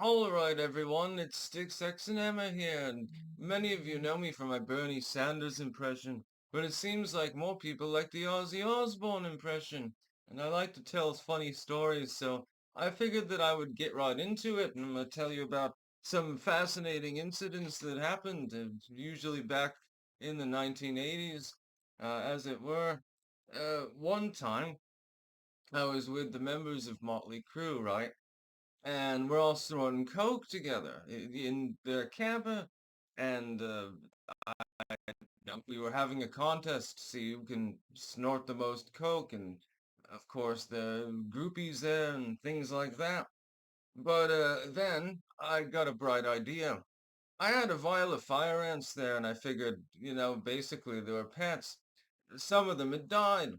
All right, everyone, it's Sticks, X, and Emma here, and many of you know me from my Bernie Sanders impression, but it seems like more people like the Ozzy Osbourne impression, and I like to tell funny stories, so I figured that I would get right into it, and I'm going to tell you about some fascinating incidents that happened, usually back in the 1980s, as it were. One time, I was with the members of Motley Crue, right? And we're all snorting coke together in their camper, and we were having a contest to see who can snort the most coke, and of course the groupies there and things like that. But then I got a bright idea. I had a vial of fire ants there, and I figured, basically they were pets. Some of them had died.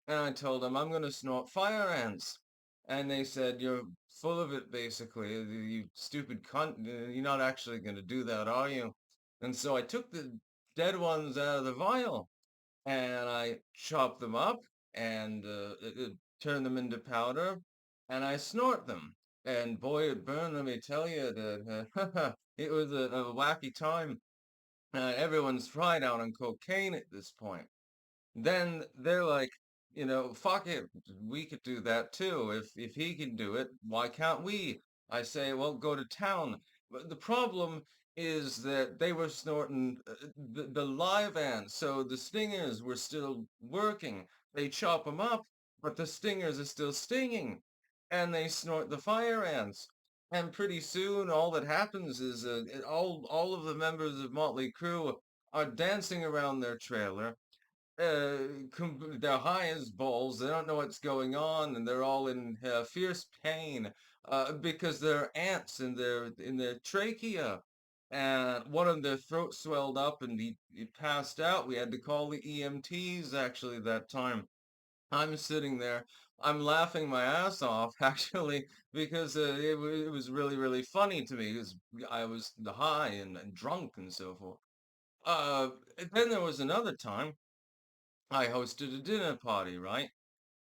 And I told them, I'm going to snort fire ants. And they said, you're full of it, basically. You stupid cunt. You're not actually going to do that, are you? And so I took the dead ones out of the vial and I chopped them up and turned them into powder and I snort them. And boy, it burned, let me tell you, that it was a wacky time. Everyone's fried out on cocaine at this point. Then they're like, fuck it, we could do that too. If he can do it, why can't we? I say, well, go to town. But the problem is that they were snorting the live ants, so the stingers were still working. They chop them up, but the stingers are still stinging, and they snort the fire ants. And pretty soon, all that happens is all of the members of Motley Crue are dancing around their trailer uh, they're high as balls. They don't know what's going on, and they're all in fierce pain because there are ants in their trachea, and one of their throats swelled up, and he passed out. We had to call the EMTs actually that time. I'm sitting there. I'm laughing my ass off actually because it was really really funny to me because I was high and drunk and so forth. Uh, then there was another time. I hosted a dinner party, right?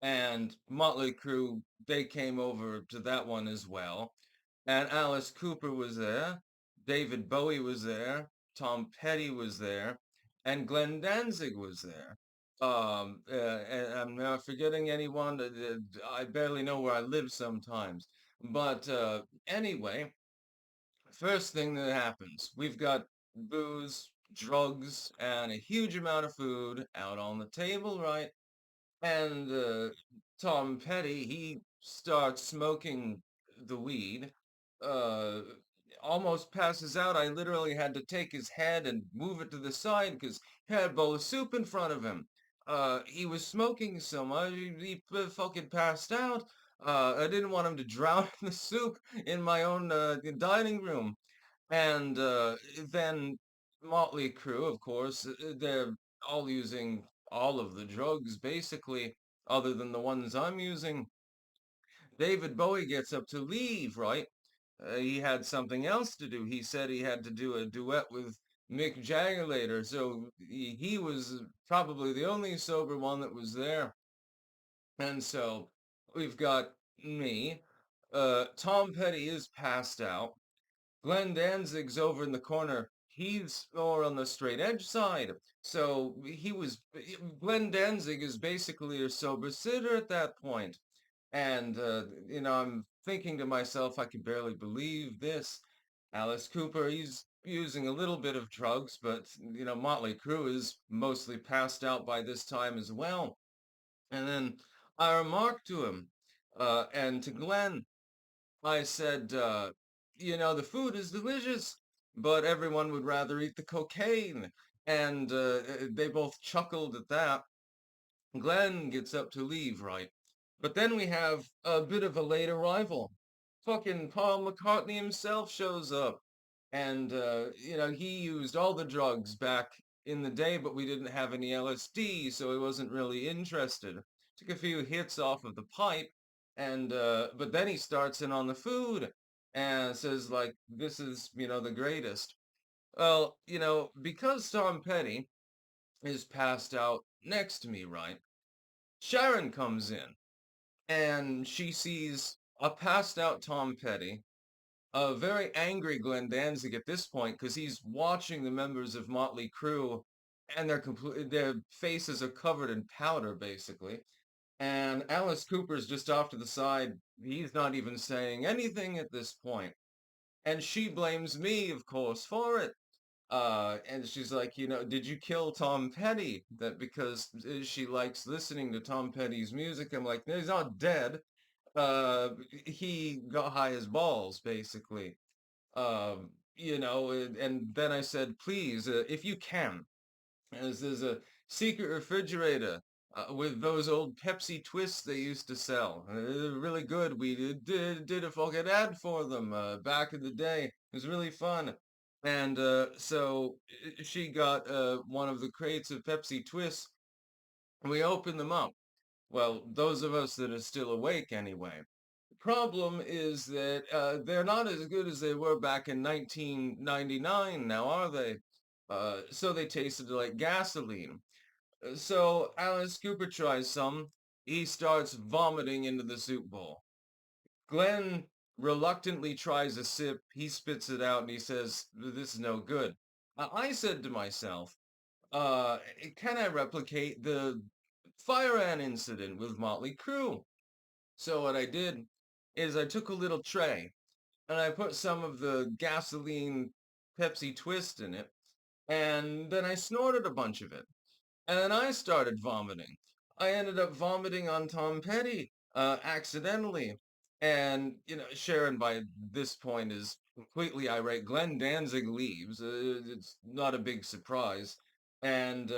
And Motley Crue, they came over to that one as well. And Alice Cooper was there, David Bowie was there, Tom Petty was there, and Glenn Danzig was there. And I'm not forgetting anyone. I barely know where I live sometimes. But anyway, first thing that happens, we've got booze, drugs, and a huge amount of food out on the table, right? And Tom Petty, he starts smoking the weed, uh, almost passes out. I literally had to take his head and move it to the side because he had a bowl of soup in front of him. He was smoking so much, he fucking passed out. I didn't want him to drown in the soup in my own dining room. And then Motley Crue, of course, they're all using all of the drugs basically, other than the ones I'm using. David Bowie gets up to leave, right? He had something else to do. He said he had to do a duet with Mick Jagger later, so he was probably the only sober one that was there. And so we've got me. Tom Petty is passed out. Glenn Danzig's over in the corner. He's more on the straight edge side. So Glenn Danzig is basically a sober sitter at that point. And, I'm thinking to myself, I can barely believe this. Alice Cooper, he's using a little bit of drugs, but, Motley Crue is mostly passed out by this time as well. And then I remarked to him, and to Glenn, I said, the food is delicious, but everyone would rather eat the cocaine. And they both chuckled at that. Glenn gets up to leave, right? But then we have a bit of a late arrival. Fucking Paul McCartney himself shows up. And, he used all the drugs back in the day, but we didn't have any LSD, so he wasn't really interested. Took a few hits off of the pipe, and, but then he starts in on the food and says, like, this is, the greatest. Well, because Tom Petty is passed out next to me, right? Sharon comes in and she sees a passed out Tom Petty A very angry Glenn Danzig at this point because he's watching the members of Motley Crue and their faces are covered in powder basically. And Alice Cooper's just off to the side. He's not even saying anything at this point. And she blames me, of course, for it. And she's like, did you kill Tom Petty? That because she likes listening to Tom Petty's music. I'm like, no, he's not dead. Uh, he got high as balls, basically. And then I said, please, if you can, as there's a secret refrigerator with those old Pepsi twists they used to sell. They're really good. We did a fucking ad for them back in the day. It was really fun. And so she got one of the crates of Pepsi twists. And we opened them up. Well, those of us that are still awake anyway. The problem is that they're not as good as they were back in 1999 now, are they? So they tasted like gasoline. So Alice Cooper tries some. He starts vomiting into the soup bowl. Glenn reluctantly tries a sip. He spits it out and he says, "This is no good." I said to myself, uh, can I replicate the fire ant incident with Motley Crue? So what I did is I took a little tray and I put some of the gasoline Pepsi Twist in it, and then I snorted a bunch of it. And then I started vomiting. I ended up vomiting on Tom Petty, accidentally. And, Sharon by this point is completely irate. Glenn Danzig leaves. It's not a big surprise. And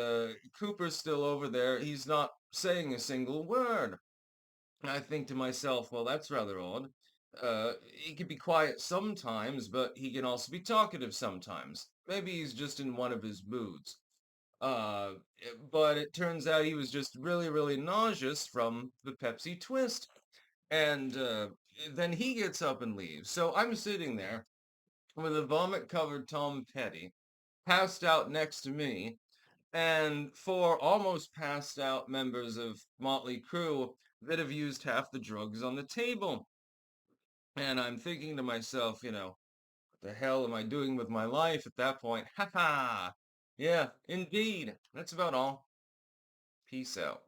Cooper's still over there. He's not saying a single word. I think to myself, well, that's rather odd. He can be quiet sometimes, but he can also be talkative sometimes. Maybe he's just in one of his moods. Uh, but it turns out he was just really, really nauseous from the Pepsi twist. And then he gets up and leaves. So I'm sitting there with a vomit-covered Tom Petty, passed out next to me, and four almost passed out members of Motley Crue that have used half the drugs on the table. And I'm thinking to myself, what the hell am I doing with my life at that point? Ha ha! Yeah, indeed. That's about all. Peace out.